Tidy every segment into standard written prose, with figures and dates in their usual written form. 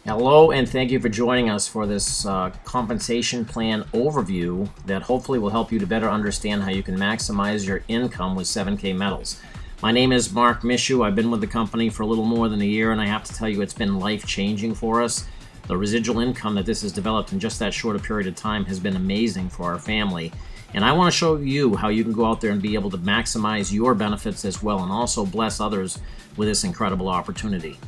Hello, and thank you for joining us for this compensation plan overview that hopefully will help you to better understand how you can maximize your income with 7K Metals. My name is Mark Mishu. I've been with the company for a little more than a year, and I have to tell you it's been life-changing for us. The residual income that this has developed in just that short a period of time has been amazing for our family. And I want to show you how you can go out there and be able to maximize your benefits as well, and also bless others with this incredible opportunity.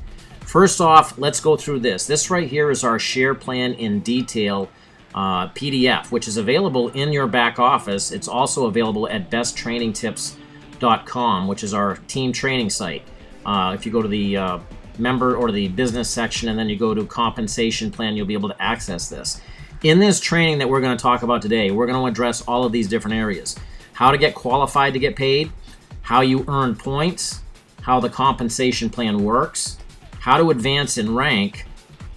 First off, let's go through this. This right here is our share plan in detail PDF, which is available in your back office. It's also available at besttrainingtips.com, which is our team training site. If you go to the member or the business section and then you go to compensation plan, you'll be able to access this. In this training that we're going to talk about today, we're going to address all of these different areas. How to get qualified to get paid, how you earn points, how the compensation plan works, how to advance in rank,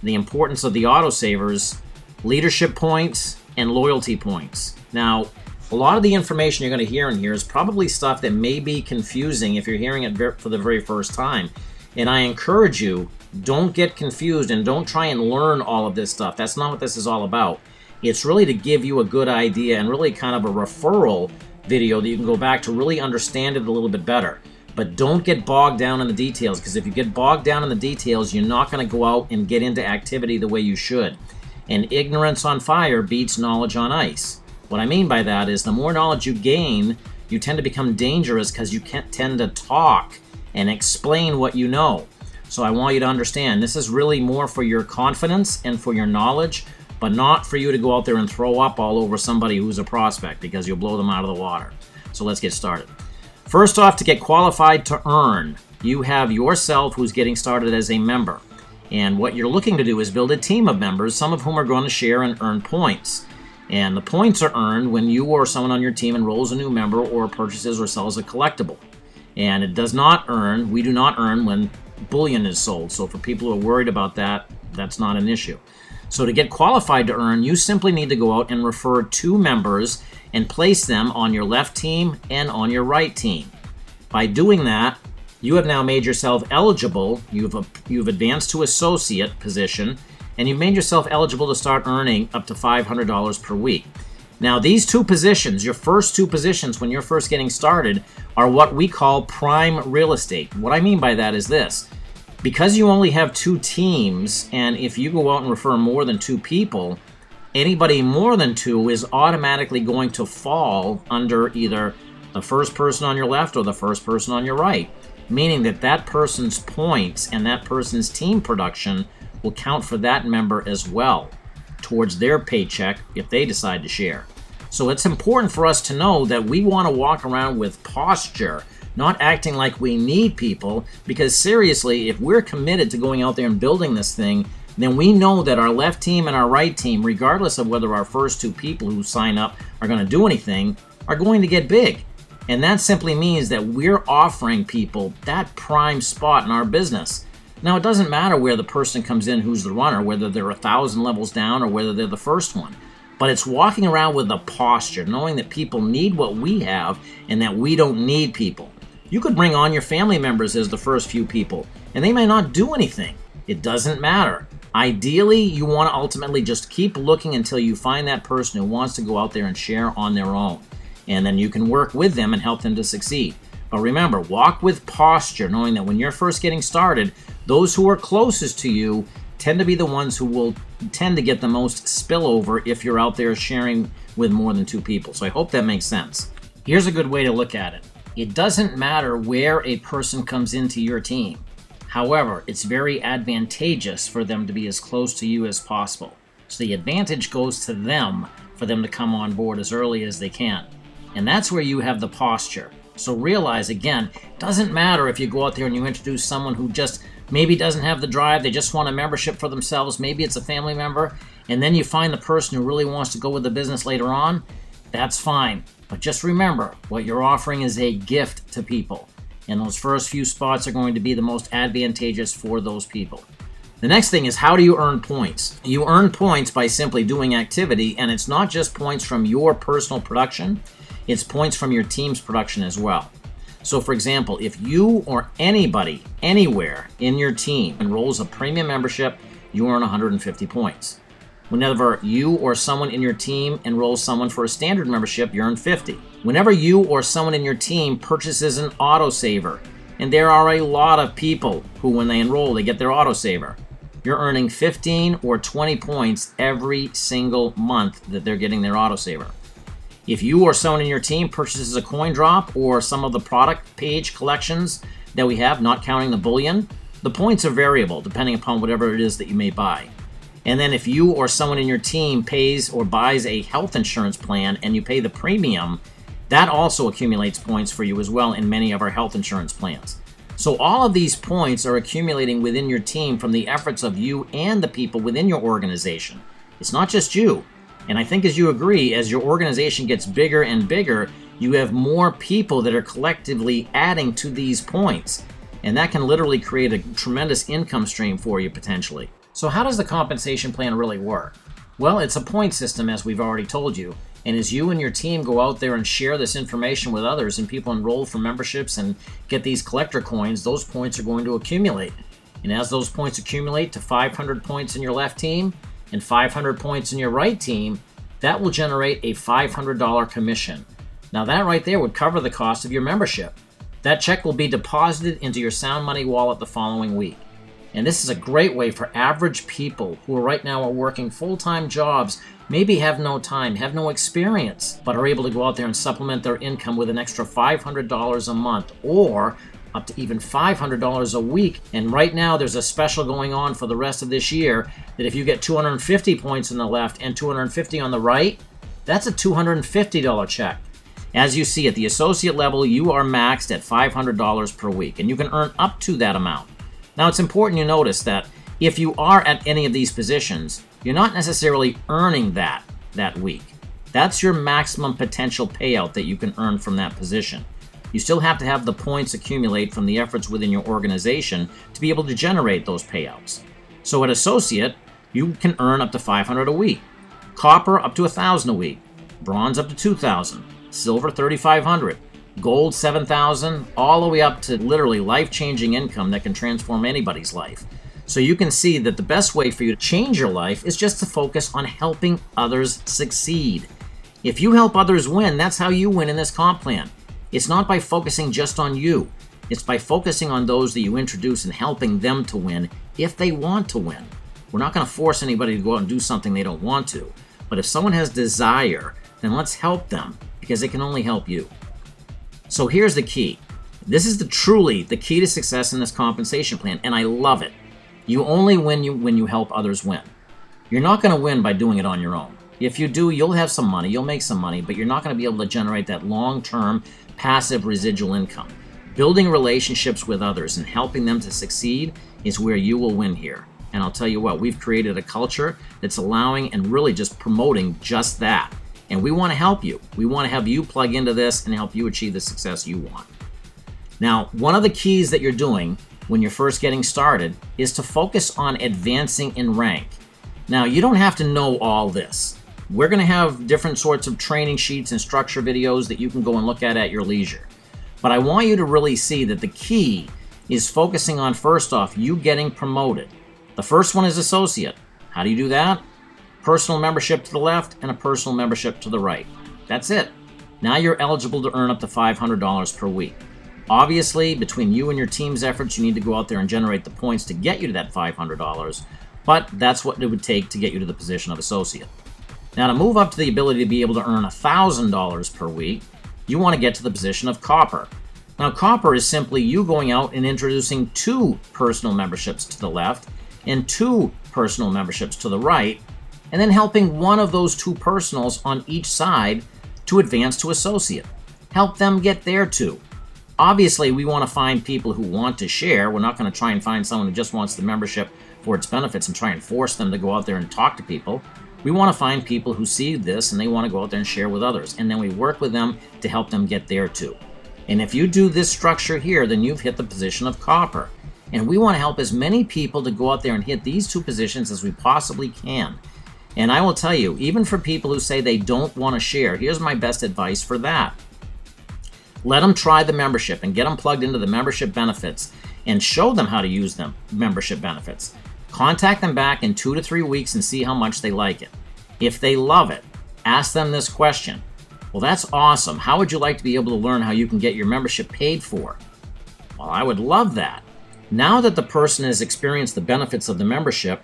the importance of the autosavers, leadership points, and loyalty points. Now, a lot of the information you're going to hear in here is probably stuff that may be confusing if you're hearing it for the very first time. And I encourage you, don't get confused and don't try and learn all of this stuff. That's not what this is all about. It's really to give you a good idea and really kind of a referral video that you can go back to really understand it a little bit better. But don't get bogged down in the details, because if you get bogged down in the details, you're not going to go out and get into activity the way you should. And ignorance on fire beats knowledge on ice. What I mean by that is the more knowledge you gain, you tend to become dangerous because you can't tend to talk and explain what you know. So I want you to understand, this is really more for your confidence and for your knowledge, but not for you to go out there and throw up all over somebody who's a prospect, because you'll blow them out of the water. So let's get started. First off, to get qualified to earn, you have yourself who's getting started as a member. And what you're looking to do is build a team of members, some of whom are going to share and earn points. And the points are earned when you or someone on your team enrolls a new member or purchases or sells a collectible. And it does not earn, we do not earn when bullion is sold. So for people who are worried about that, that's not an issue. So to get qualified to earn, you simply need to go out and refer 2 members and place them on your left team and on your right team. By doing that, you have now made yourself eligible. You've advanced to associate position, and you've made yourself eligible to start earning up to $500 per week. Now, these 2 positions, your first 2 positions when you're first getting started, are what we call prime real estate. What I mean by that is this. Because you only have 2 teams, and if you go out and refer more than 2 people, anybody more than 2 is automatically going to fall under either the first person on your left or the first person on your right, meaning that that person's points and that person's team production will count for that member as well towards their paycheck if they decide to share. So it's important for us to know that we want to walk around with posture, not acting like we need people, because seriously, if we're committed to going out there and building this thing, then we know that our left team and our right team, regardless of whether our first 2 people who sign up are going to do anything, are going to get big. And that simply means that we're offering people that prime spot in our business. Now, it doesn't matter where the person comes in who's the runner, whether they're 1,000 levels down or whether they're the first one. But it's walking around with the posture, knowing that people need what we have and that we don't need people. You could bring on your family members as the first few people, and they may not do anything. It doesn't matter. Ideally, you want to ultimately just keep looking until you find that person who wants to go out there and share on their own. And then you can work with them and help them to succeed. But remember, walk with posture, knowing that when you're first getting started, those who are closest to you tend to be the ones who will tend to get the most spillover if you're out there sharing with more than 2 people. So I hope that makes sense. Here's a good way to look at it. It doesn't matter where a person comes into your team. However, it's very advantageous for them to be as close to you as possible. So the advantage goes to them for them to come on board as early as they can. And that's where you have the posture. So realize, again, it doesn't matter if you go out there and you introduce someone who just maybe doesn't have the drive, they just want a membership for themselves, maybe it's a family member, and then you find the person who really wants to go with the business later on, that's fine. But just remember, what you're offering is a gift to people. And those first few spots are going to be the most advantageous for those people. The next thing is, how do you earn points? You earn points by simply doing activity, and it's not just points from your personal production, it's points from your team's production as well. So for example, if you or anybody, anywhere in your team enrolls a premium membership you earn 150 points. Whenever you or someone in your team enrolls someone for a standard membership, you earn 50. Whenever you or someone in your team purchases an autosaver, and there are a lot of people who, when they enroll, they get their autosaver, you're earning 15 or 20 points every single month that they're getting their autosaver. If you or someone in your team purchases a coin drop or some of the product page collections that we have, not counting the bullion, the points are variable depending upon whatever it is that you may buy. And then if you or someone in your team pays or buys a health insurance plan and you pay the premium, that also accumulates points for you as well in many of our health insurance plans. So all of these points are accumulating within your team from the efforts of you and the people within your organization. It's not just you. And I think as you agree, as your organization gets bigger and bigger, you have more people that are collectively adding to these points. And that can literally create a tremendous income stream for you potentially. So how does the compensation plan really work? Well, it's a point system, as we've already told you. And as you and your team go out there and share this information with others and people enroll for memberships and get these collector coins, those points are going to accumulate. And as those points accumulate to 500 points in your left team and 500 points in your right team, that will generate a $500 commission. Now that right there would cover the cost of your membership. That check will be deposited into your Sound Money wallet the following week. And this is a great way for average people who right now are working full-time jobs, maybe have no time, have no experience, but are able to go out there and supplement their income with an extra $500 a month or up to even $500 a week. And right now there's a special going on for the rest of this year that if you get 250 points on the left and 250 on the right, that's a $250 check. As you see, at the associate level, you are maxed at $500 per week, and you can earn up to that amount. Now, it's important you notice that if you are at any of these positions, you're not necessarily earning that week. That's your maximum potential payout that you can earn from that position. You still have to have the points accumulate from the efforts within your organization to be able to generate those payouts. So at associate, you can earn up to $500 a week. Copper, up to $1,000 a week. Bronze, up to $2,000. Silver, $3,500. Gold, $7,000, all the way up to literally life-changing income that can transform anybody's life. So you can see that the best way for you to change your life is just to focus on helping others succeed. If you help others win, that's how you win in this comp plan. It's not by focusing just on you. It's by focusing on those that you introduce and helping them to win if they want to win. We're not going to force anybody to go out and do something they don't want to. But if someone has desire, then let's help them because it can only help you. So here's the key. This is truly the key to success in this compensation plan, and I love it. You only win when you help others win. You're not going to win by doing it on your own. If you do, you'll have some money, you'll make some money, but you're not going to be able to generate that long-term passive residual income. Building relationships with others and helping them to succeed is where you will win here. And I'll tell you what, we've created a culture that's allowing and really just promoting just that. And we want to help you. We want to have you plug into this and help you achieve the success you want. Now, one of the keys that you're doing when you're first getting started is to focus on advancing in rank. Now, you don't have to know all this. We're going to have different sorts of training sheets and structure videos that you can go and look at your leisure. But I want you to really see that the key is focusing on, first off, you getting promoted. The first one is associate. How do you do that? Personal membership to the left and a personal membership to the right. That's it. Now you're eligible to earn up to $500 per week. Obviously, between you and your team's efforts, you need to go out there and generate the points to get you to that $500, but that's what it would take to get you to the position of associate. Now, to move up to the ability to be able to earn $1,000 per week, you want to get to the position of copper. Now, copper is simply you going out and introducing 2 personal memberships to the left and 2 personal memberships to the right, and then helping one of those 2 personals on each side to advance to associate. Help them get there too. Obviously, we want to find people who want to share. We're not going to try and find someone who just wants the membership for its benefits and try and force them to go out there and talk to people. We want to find people who see this and they want to go out there and share with others. And then we work with them to help them get there too. And if you do this structure here, then you've hit the position of copper. And we want to help as many people to go out there and hit these 2 positions as we possibly can. And I will tell you, even for people who say they don't want to share, here's my best advice for that. Let them try the membership and get them plugged into the membership benefits and show them how to use them membership benefits. Contact them back in 2 to 3 weeks and see how much they like it. If they love it, ask them this question. Well, that's awesome. How would you like to be able to learn how you can get your membership paid for? Well, I would love that. Now that the person has experienced the benefits of the membership,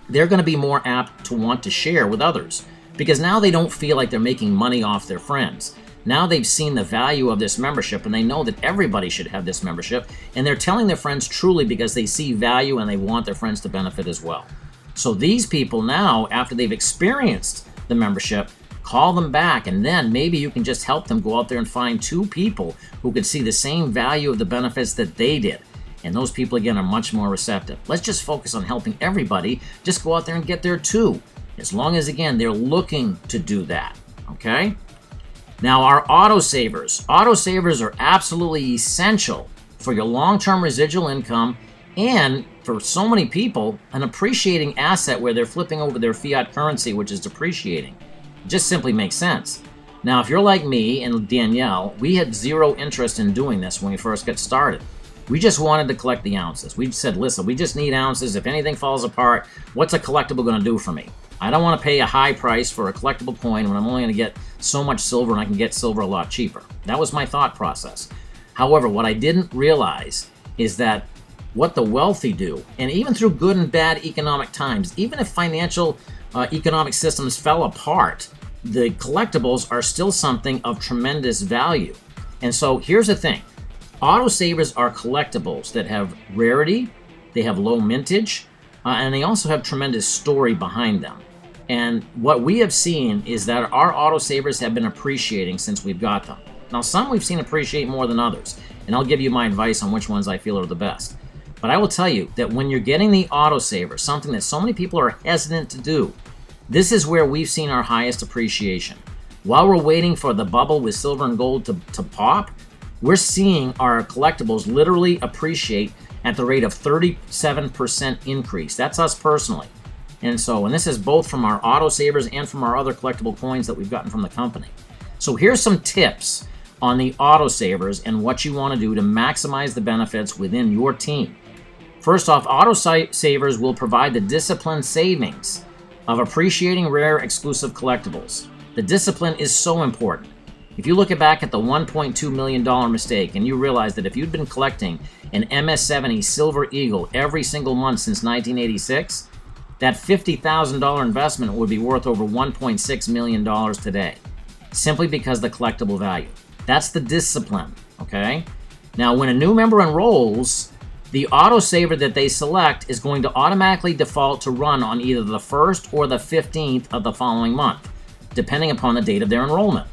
they're going to be more apt to want to share with others, because now they don't feel like they're making money off their friends. Now they've seen the value of this membership and they know that everybody should have this membership, and they're telling their friends truly because they see value and they want their friends to benefit as well. So these people now, after they've experienced the membership, call them back, and then maybe you can just help them go out there and find 2 people who could see the same value of the benefits that they did. And those people, again, are much more receptive. Let's just focus on helping everybody. Just go out there and get there too. As long as, again, they're looking to do that, okay? Now, our autosavers. Autosavers are absolutely essential for your long-term residual income, and for so many people, an appreciating asset where they're flipping over their fiat currency, which is depreciating. It just simply makes sense. Now, if you're like me and Danielle, we had zero interest in doing this when we first got started. We just wanted to collect the ounces. We said, listen, we just need ounces. If anything falls apart, what's a collectible going to do for me? I don't want to pay a high price for a collectible coin when I'm only going to get so much silver, and I can get silver a lot cheaper. That was my thought process. However, what I didn't realize is that what the wealthy do, and even through good and bad economic times, even if financial economic systems fell apart, the collectibles are still something of tremendous value. And so here's the thing. Autosavers are collectibles that have rarity, they have low mintage, and they also have tremendous story behind them. And what we have seen is that our autosavers have been appreciating since we've got them. Now, some we've seen appreciate more than others, and I'll give you my advice on which ones I feel are the best. But I will tell you that when you're getting the autosaver, something that so many people are hesitant to do, this is where we've seen our highest appreciation. While we're waiting for the bubble with silver and gold to pop, we're seeing our collectibles literally appreciate at the rate of 37% increase. That's us personally. And this is both from our autosavers and from our other collectible coins that we've gotten from the company. So here's some tips on the autosavers and what you want to do to maximize the benefits within your team. First off, autosavers will provide the disciplined savings of appreciating rare exclusive collectibles. The discipline is so important. If you look back at the $1.2 million mistake and you realize that if you'd been collecting an MS-70 Silver Eagle every single month since 1986, that $50,000 investment would be worth over $1.6 million today, simply because of the collectible value. That's the discipline, okay? Now, when a new member enrolls, the autosaver that they select is going to automatically default to run on either the 1st or the 15th of the following month, depending upon the date of their enrollment.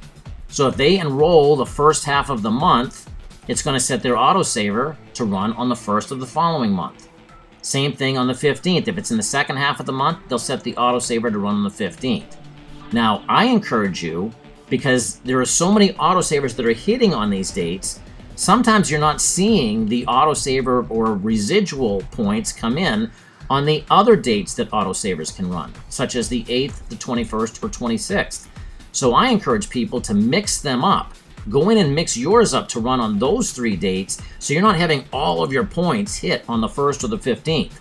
So if they enroll the first half of the month, it's going to set their autosaver to run on the 1st of the following month. Same thing on the 15th. If it's in the second half of the month, they'll set the autosaver to run on the 15th. Now, I encourage you, because there are so many autosavers that are hitting on these dates, sometimes you're not seeing the autosaver or residual points come in on the other dates that autosavers can run, such as the 8th, the 21st, or 26th. So I encourage people to mix them up. Go in and mix yours up to run on those 3 dates so you're not having all of your points hit on the 1st or the 15th.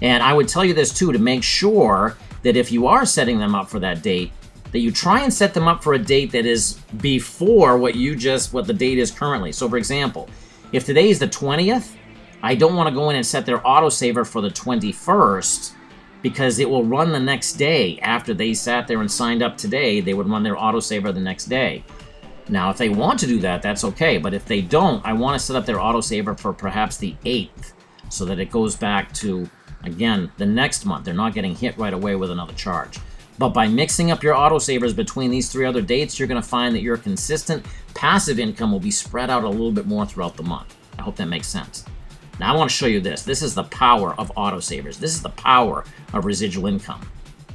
And I would tell you this too, to make sure that if you are setting them up for that date, that you try and set them up for a date that is before what the date is currently. So for example, if today is the 20th, I don't want to go in and set their autosaver for the 21st, because it will run the next day. After they sat there and signed up today, they would run their autosaver the next day. Now, if they want to do that, that's okay. But if they don't, I want to set up their autosaver for perhaps the 8th, so that it goes back to, again, the next month. They're not getting hit right away with another charge. But by mixing up your autosavers between these 3 other dates, you're going to find that your consistent passive income will be spread out a little bit more throughout the month. I hope that makes sense. Now I want to show you this. This is the power of autosavers. This is the power of residual income.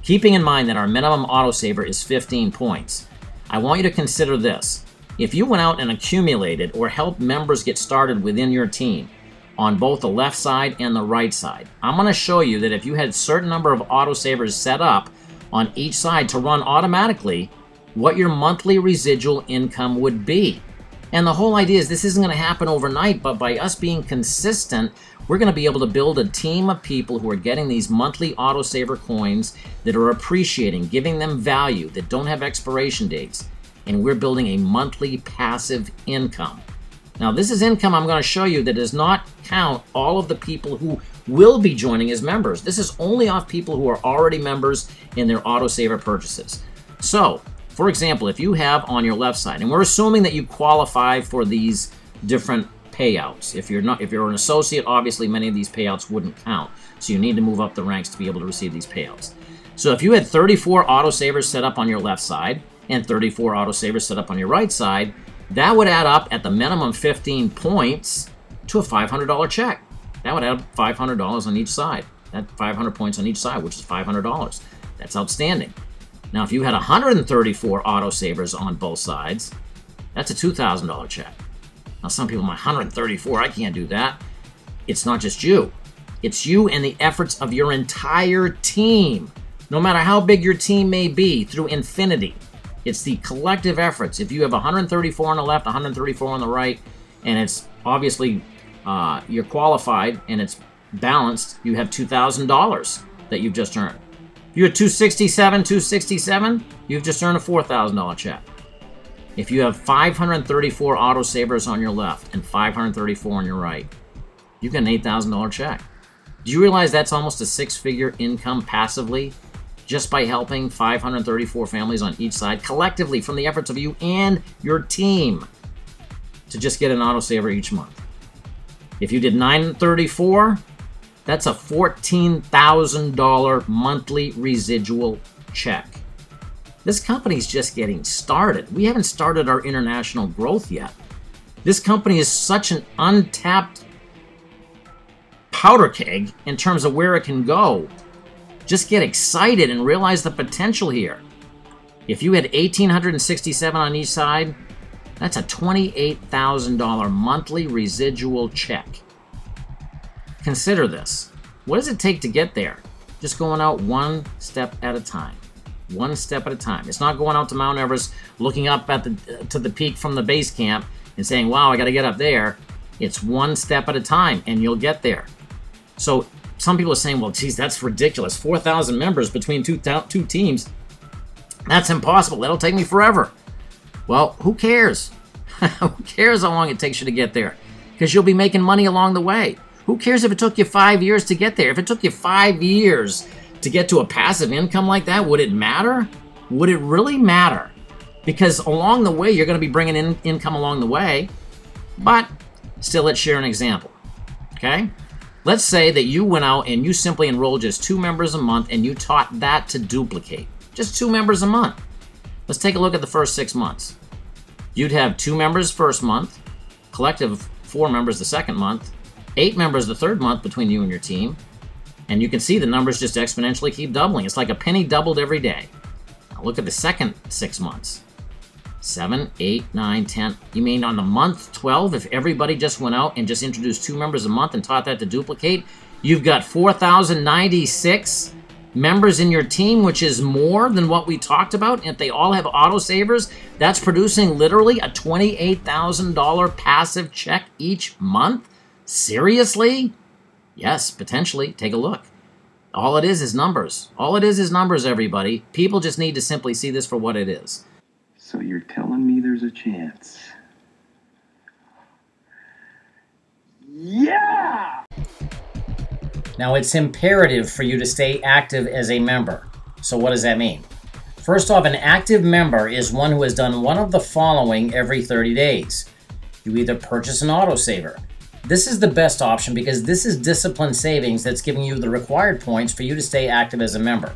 Keeping in mind that our minimum autosaver is 15 points, I want you to consider this. If you went out and accumulated or helped members get started within your team on both the left side and the right side, I'm going to show you that if you had a certain number of autosavers set up on each side to run automatically, what your monthly residual income would be. And the whole idea is this isn't going to happen overnight, but by us being consistent We're going to be able to build a team of people who are getting these monthly autosaver coins that are appreciating, giving them value, that don't have expiration dates. And we're building a monthly passive income. Now, this is income I'm going to show you that does not count all of the people who will be joining as members. This is only off people who are already members in their autosaver purchases. So, for example, if you have on your left side, and we're assuming that you qualify for these different payouts. If you're an associate, obviously many of these payouts wouldn't count. So you need to move up the ranks to be able to receive these payouts. So if you had 34 autosavers set up on your left side and 34 autosavers set up on your right side, that would add up at the minimum 15 points to a $500 check. That would add up $500 on each side. That's 500 points on each side, which is $500. That's outstanding. Now, if you had 134 autosavers on both sides, that's a $2,000 check. Now, some people, 134, I can't do that. It's not just you. It's you and the efforts of your entire team. No matter how big your team may be, through infinity. It's the collective efforts. If you have 134 on the left, 134 on the right, and it's obviously you're qualified and it's balanced, you have $2,000 that you've just earned. If you're 267, you've just earned a $4,000 check. If you have 534 autosavers on your left and 534 on your right, you get an $8,000 check. Do you realize that's almost a six-figure income passively just by helping 534 families on each side collectively from the efforts of you and your team to just get an autosaver each month? If you did 934, that's a $14,000 monthly residual check. This company's just getting started. We haven't started our international growth yet. This company is such an untapped powder keg in terms of where it can go. Just get excited and realize the potential here. If you had 1,867 on each side, that's a $28,000 monthly residual check. Consider this. What does it take to get there? Just going out one step at a time. One step at a time. It's not going out to Mount Everest, looking up at to the peak from the base camp and saying, wow, I got to get up there. It's one step at a time, and you'll get there. So some people are saying, well, geez, that's ridiculous. 4,000 members between two teams. That's impossible. That'll take me forever. Well, who cares? Who cares how long it takes you to get there? Because you'll be making money along the way. Who cares if it took you 5 years to get there? If it took you 5 years to get to a passive income like that, would it matter? Would it really matter? Because along the way, you're going to be bringing in income along the way. But still, let's share an example. Okay? Let's say that you went out and you simply enrolled just 2 members a month and you taught that to duplicate. Just 2 members a month. Let's take a look at the first 6 months. You'd have 2 members first month, collective 4 members the second month, 8 members the third month between you and your team, and you can see the numbers just exponentially keep doubling. It's like a penny doubled every day. Now look at the second 6 months. 7, 8, 9, 10. You mean on the month 12, if everybody just went out and just introduced 2 members a month and taught that to duplicate, you've got 4,096 members in your team, which is more than what we talked about. And if they all have autosavers, that's producing literally a $28,000 passive check each month. Seriously? Yes, potentially. Take a look. All it is numbers. All it is numbers, everybody. People just need to simply see this for what it is. So you're telling me there's a chance? Yeah! Now, it's imperative for you to stay active as a member. So what does that mean? First off, an active member is one who has done one of the following every 30 days. You either purchase an autosaver. This is the best option because this is disciplined savings that's giving you the required points for you to stay active as a member.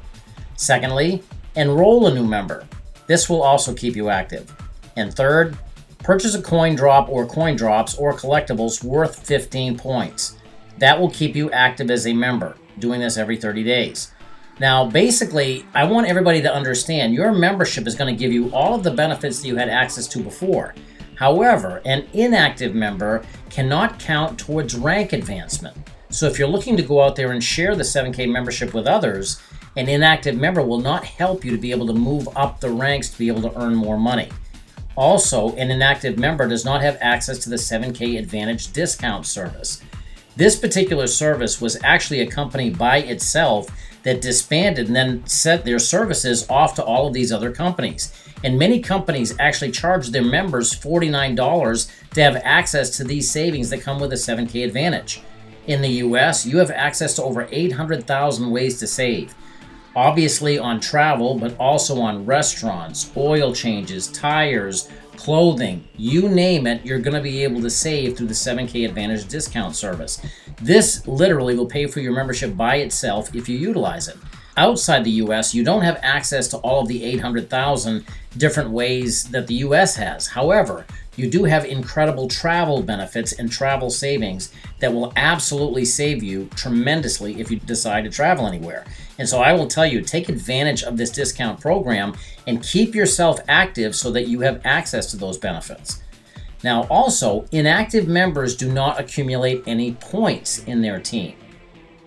Secondly, enroll a new member. This will also keep you active. And third, purchase a coin drop or coin drops or collectibles worth 15 points. That will keep you active as a member, doing this every 30 days. Now, basically, I want everybody to understand your membership is going to give you all of the benefits that you had access to before. However, an inactive member cannot count towards rank advancement. So if you're looking to go out there and share the 7K membership with others, an inactive member will not help you to be able to move up the ranks to be able to earn more money. Also, an inactive member does not have access to the 7K Advantage discount service. This particular service was actually a company by itself that disbanded and then sent their services off to all of these other companies. And many companies actually charge their members $49 to have access to these savings that come with a 7K Advantage. In the US, you have access to over 800,000 ways to save. Obviously on travel, but also on restaurants, oil changes, tires, clothing, you name it, you're going to be able to save through the 7K Advantage discount service. This literally will pay for your membership by itself if you utilize it. Outside the US, you don't have access to all of the 800,000 different ways that the US has. However, you do have incredible travel benefits and travel savings that will absolutely save you tremendously if you decide to travel anywhere. And so I will tell you, take advantage of this discount program and keep yourself active so that you have access to those benefits. Now also, inactive members do not accumulate any points in their team.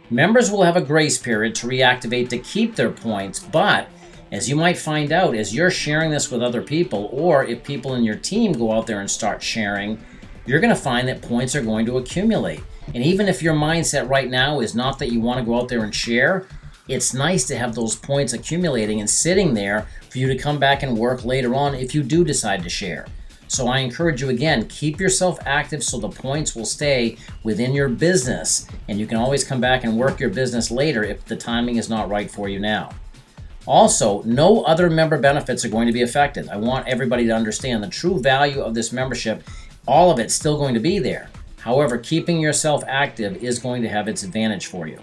Members will have a grace period to reactivate to keep their points, but as you might find out as you're sharing this with other people, or if people in your team go out there and start sharing, you're going to find that points are going to accumulate. And even if your mindset right now is not that you want to go out there and share, it's nice to have those points accumulating and sitting there for you to come back and work later on if you do decide to share. So I encourage you again, keep yourself active so the points will stay within your business, and you can always come back and work your business later if the timing is not right for you now. Also, no other member benefits are going to be affected. I want everybody to understand the true value of this membership. All of it's still going to be there. However, keeping yourself active is going to have its advantage for you.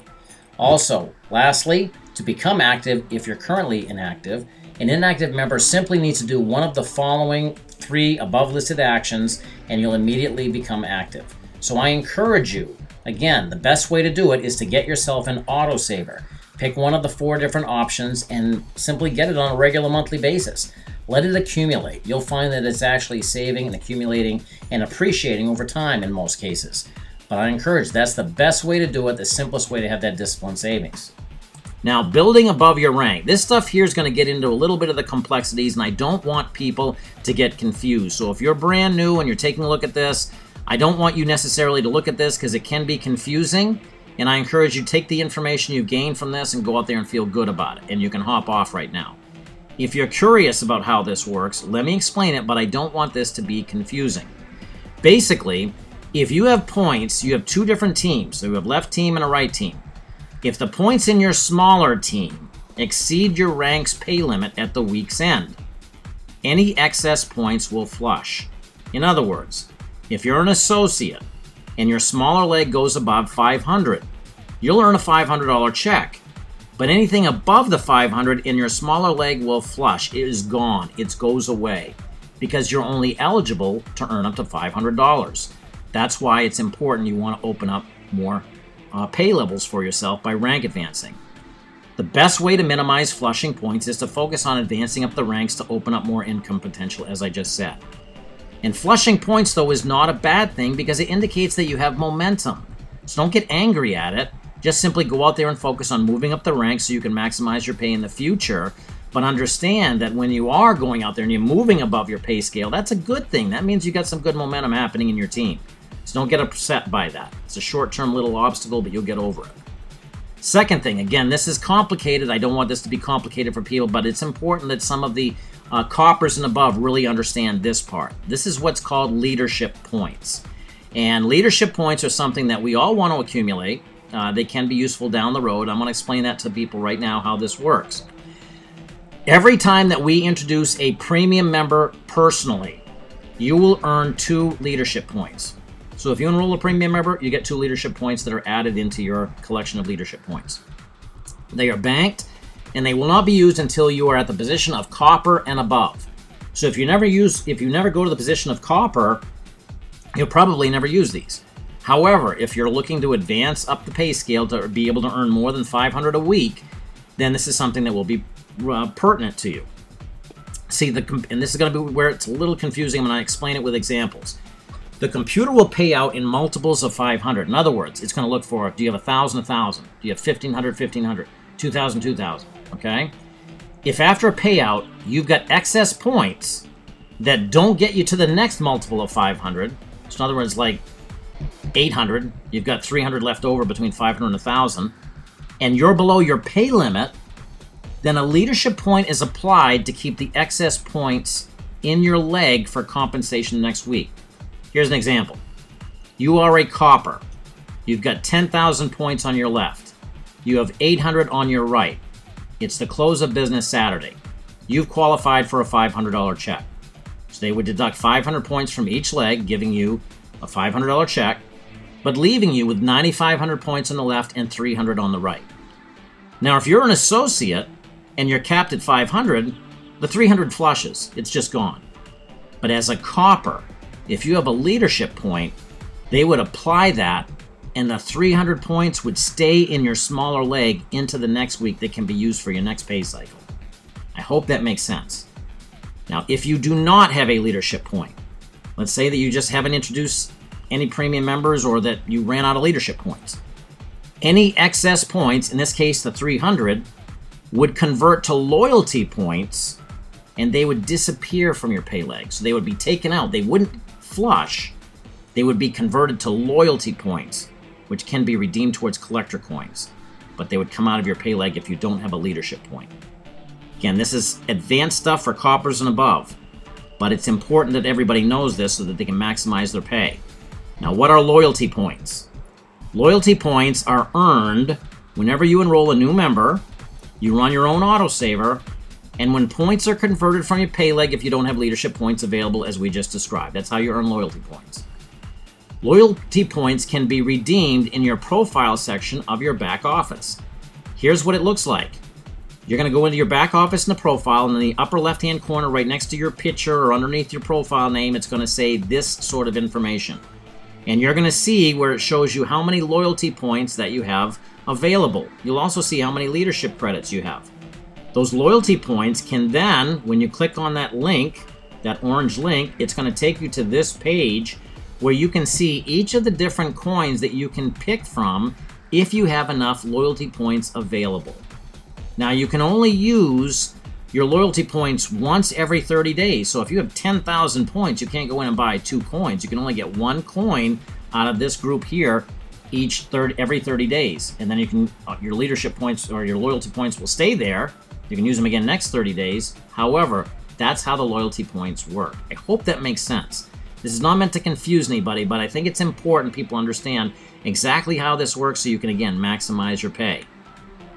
Also, lastly, to become active, if you're currently inactive, an inactive member simply needs to do one of the following 3 above listed actions and you'll immediately become active. So I encourage you, again, the best way to do it is to get yourself an autosaver. Pick one of the 4 different options and simply get it on a regular monthly basis. Let it accumulate. You'll find that it's actually saving and accumulating and appreciating over time in most cases. But I encourage, that's the best way to do it, the simplest way to have that disciplined savings. Now, building above your rank. This stuff here is going to get into a little bit of the complexities, and I don't want people to get confused. So if you're brand new and you're taking a look at this, I don't want you necessarily to look at this because it can be confusing. And I encourage you to take the information you've gained from this and go out there and feel good about it. And you can hop off right now. If you're curious about how this works, let me explain it, but I don't want this to be confusing. Basically, if you have points, you have 2 different teams. So you have left team and a right team. If the points in your smaller team exceed your rank's pay limit at the week's end, any excess points will flush. In other words, if you're an associate and your smaller leg goes above 500, you'll earn a $500 check. But anything above the 500 in your smaller leg will flush. It is gone. It goes away because you're only eligible to earn up to $500. That's why it's important you want to open up more pay levels for yourself by rank advancing. The best way to minimize flushing points is to focus on advancing up the ranks to open up more income potential, as I just said. And flushing points, though, is not a bad thing because it indicates that you have momentum. So don't get angry at it. Just simply go out there and focus on moving up the ranks so you can maximize your pay in the future. But understand that when you are going out there and you're moving above your pay scale, that's a good thing. That means you got some good momentum happening in your team. So don't get upset by that. It's a short-term little obstacle, but you'll get over it. Second thing, again, this is complicated. I don't want this to be complicated for people, but it's important that some of the coppers and above really understand this part. This is what's called leadership points. And leadership points are something that we all want to accumulate. They can be useful down the road. I'm going to explain that to people right now, how this works. Every time that we introduce a premium member personally, you will earn 2 leadership points. So if you enroll a premium member, you get 2 leadership points that are added into your collection of leadership points. They are banked, and they will not be used until you are at the position of copper and above. So if you never go to the position of copper, you'll probably never use these. However, if you're looking to advance up the pay scale to be able to earn more than $500 a week, then this is something that will be pertinent to you. See, and this is going to be where it's a little confusing. I'm going to explain it with examples. The computer will pay out in multiples of 500. In other words, it's going to look for, do you have 1,000, 1,000? Do you have 1,500, 1,500? 2,000, 2,000, okay? If after a payout, you've got excess points that don't get you to the next multiple of 500, so in other words, like 800, you've got 300 left over between 500 and 1,000, and you're below your pay limit, then a leadership point is applied to keep the excess points in your leg for compensation next week. Here's an example. You are a copper. You've got 10,000 points on your left. You have 800 on your right. It's the close of business Saturday. You've qualified for a $500 check. So they would deduct 500 points from each leg, giving you a $500 check, but leaving you with 9,500 points on the left and 300 on the right. Now, if you're an associate and you're capped at 500, the 300 flushes. It's just gone. But as a copper, if you have a leadership point, they would apply that, and the 300 points would stay in your smaller leg into the next week that can be used for your next pay cycle. I hope that makes sense. Now, if you do not have a leadership point, let's say that you just haven't introduced any premium members or that you ran out of leadership points. Any excess points, in this case the 300, would convert to loyalty points, and they would disappear from your pay leg. So they would be taken out. They wouldn't flush. They would be converted to loyalty points, which can be redeemed towards collector coins. But they would come out of your pay leg if you don't have a leadership point. Again, this is advanced stuff for coppers and above, but it's important that everybody knows this so that they can maximize their pay. Now, what are loyalty points? Loyalty points are earned whenever you enroll a new member, you run your own autosaver, and when points are converted from your pay leg if you don't have leadership points available, as we just described. That's how you earn loyalty points. Loyalty points can be redeemed in your profile section of your back office. Here's what it looks like. You're going to go into your back office in the profile, and in the upper left-hand corner right next to your picture or underneath your profile name, it's going to say this sort of information. And you're going to see where it shows you how many loyalty points that you have available. You'll also see how many leadership credits you have. Those loyalty points can then, when you click on that link, that orange link, it's going to take you to this page where you can see each of the different coins that you can pick from if you have enough loyalty points available. Now, you can only use your loyalty points once every 30 days. So if you have 10,000 points, you can't go in and buy 2 coins. You can only get 1 coin out of this group here every 30 days. And then you can your leadership points or your loyalty points will stay there. You can use them again next 30 days. However, that's how the loyalty points work. I hope that makes sense. This is not meant to confuse anybody, but I think it's important people understand exactly how this works so you can, again, maximize your pay.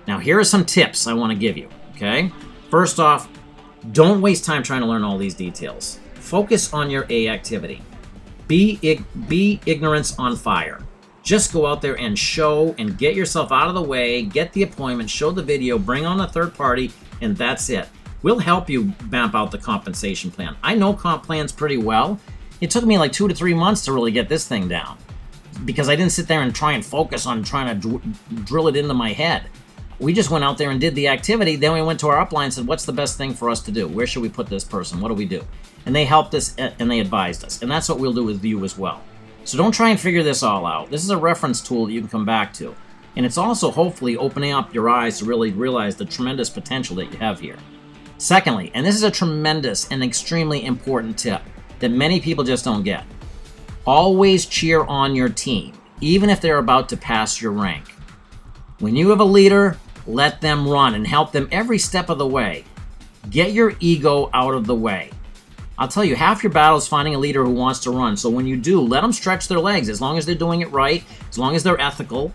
Now, here are some tips I want to give you, okay? First off, don't waste time trying to learn all these details. Focus on your A activity. Be ignorance on fire. Just go out there and show and get yourself out of the way, get the appointment, show the video, bring on a third party, and that's it. We'll help you map out the compensation plan. I know comp plans pretty well. It took me like 2 to 3 months to really get this thing down because I didn't sit there and try and focus on trying to drill it into my head. We just went out there and did the activity. Then we went to our upline and said, what's the best thing for us to do? Where should we put this person? What do we do? And they helped us and they advised us. And that's what we'll do with you as well. So don't try and figure this all out. This is a reference tool that you can come back to. And it's also hopefully opening up your eyes to really realize the tremendous potential that you have here. Secondly, and this is a tremendous and extremely important tip that many people just don't get. Always cheer on your team, even if they're about to pass your rank. When you have a leader, let them run and help them every step of the way. Get your ego out of the way. I'll tell you, half your battle is finding a leader who wants to run. So when you do, let them stretch their legs as long as they're doing it right, as long as they're ethical.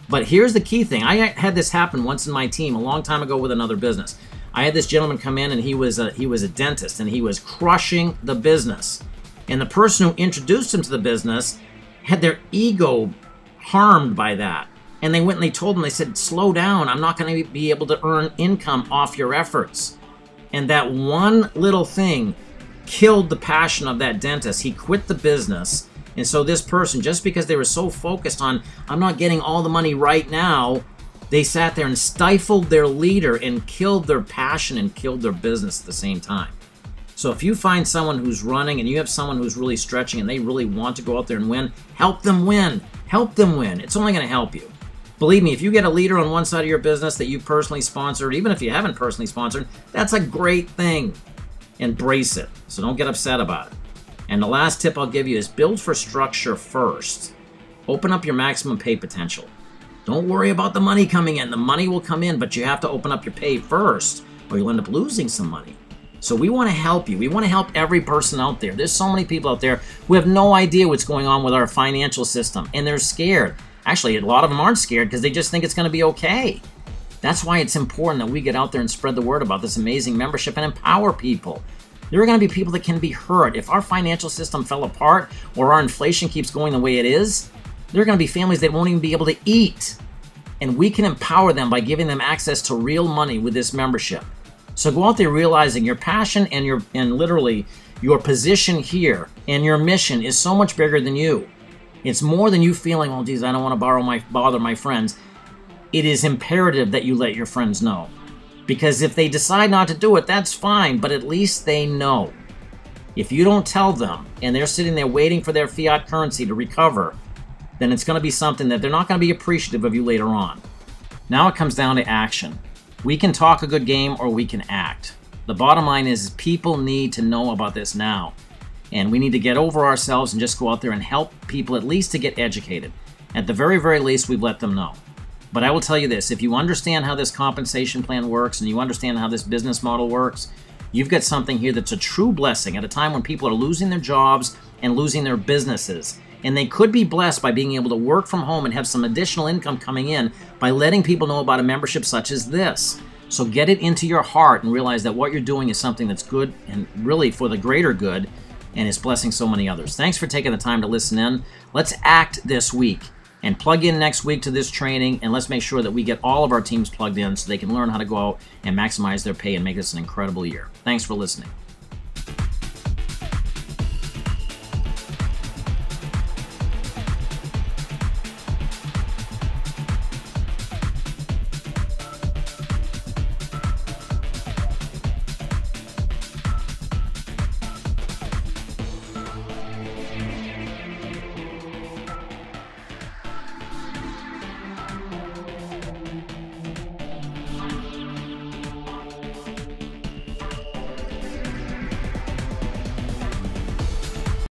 But here's the key thing. I had this happen once in my team a long time ago with another business. I had this gentleman come in and he was a dentist and he was crushing the business. And the person who introduced him to the business had their ego harmed by that. And they went and they told him, they said, slow down. I'm not going to be able to earn income off your efforts. And that one little thing killed the passion of that dentist. He quit the business. And so this person, just because they were so focused on, I'm not getting all the money right now, they sat there and stifled their leader and killed their passion and killed their business at the same time. So if you find someone who's running and you have someone who's really stretching and they really want to go out there and win, help them win. Help them win. It's only going to help you. Believe me, if you get a leader on one side of your business that you personally sponsored, even if you haven't personally sponsored, that's a great thing. Embrace it. So don't get upset about it. And the last tip I'll give you is build for structure first. Open up your maximum pay potential. Don't worry about the money coming in. The money will come in, but you have to open up your pay first, or you'll end up losing some money. So we want to help you. We want to help every person out there. There's so many people out there who have no idea what's going on with our financial system, and they're scared. Actually, a lot of them aren't scared because they just think it's going to be okay. That's why it's important that we get out there and spread the word about this amazing membership and empower people. There are going to be people that can be hurt. If our financial system fell apart or our inflation keeps going the way it is, there are going to be families that won't even be able to eat. And we can empower them by giving them access to real money with this membership. So go out there realizing your passion and literally your position here and your mission is so much bigger than you. It's more than you feeling, oh geez, I don't want to bother my friends. It is imperative that you let your friends know. Because if they decide not to do it, that's fine, but at least they know. If you don't tell them and they're sitting there waiting for their fiat currency to recover, then it's going to be something that they're not going to be appreciative of you later on. Now it comes down to action. We can talk a good game or we can act. The bottom line is people need to know about this now. And we need to get over ourselves and just go out there and help people at least to get educated. At the very, very least, we've let them know. But I will tell you this, if you understand how this compensation plan works and you understand how this business model works, you've got something here that's a true blessing at a time when people are losing their jobs and losing their businesses. And they could be blessed by being able to work from home and have some additional income coming in by letting people know about a membership such as this. So get it into your heart and realize that what you're doing is something that's good and really for the greater good and is blessing so many others. Thanks for taking the time to listen in. Let's act this week and plug in next week to this training, and let's make sure that we get all of our teams plugged in so they can learn how to go out and maximize their pay and make this an incredible year. Thanks for listening.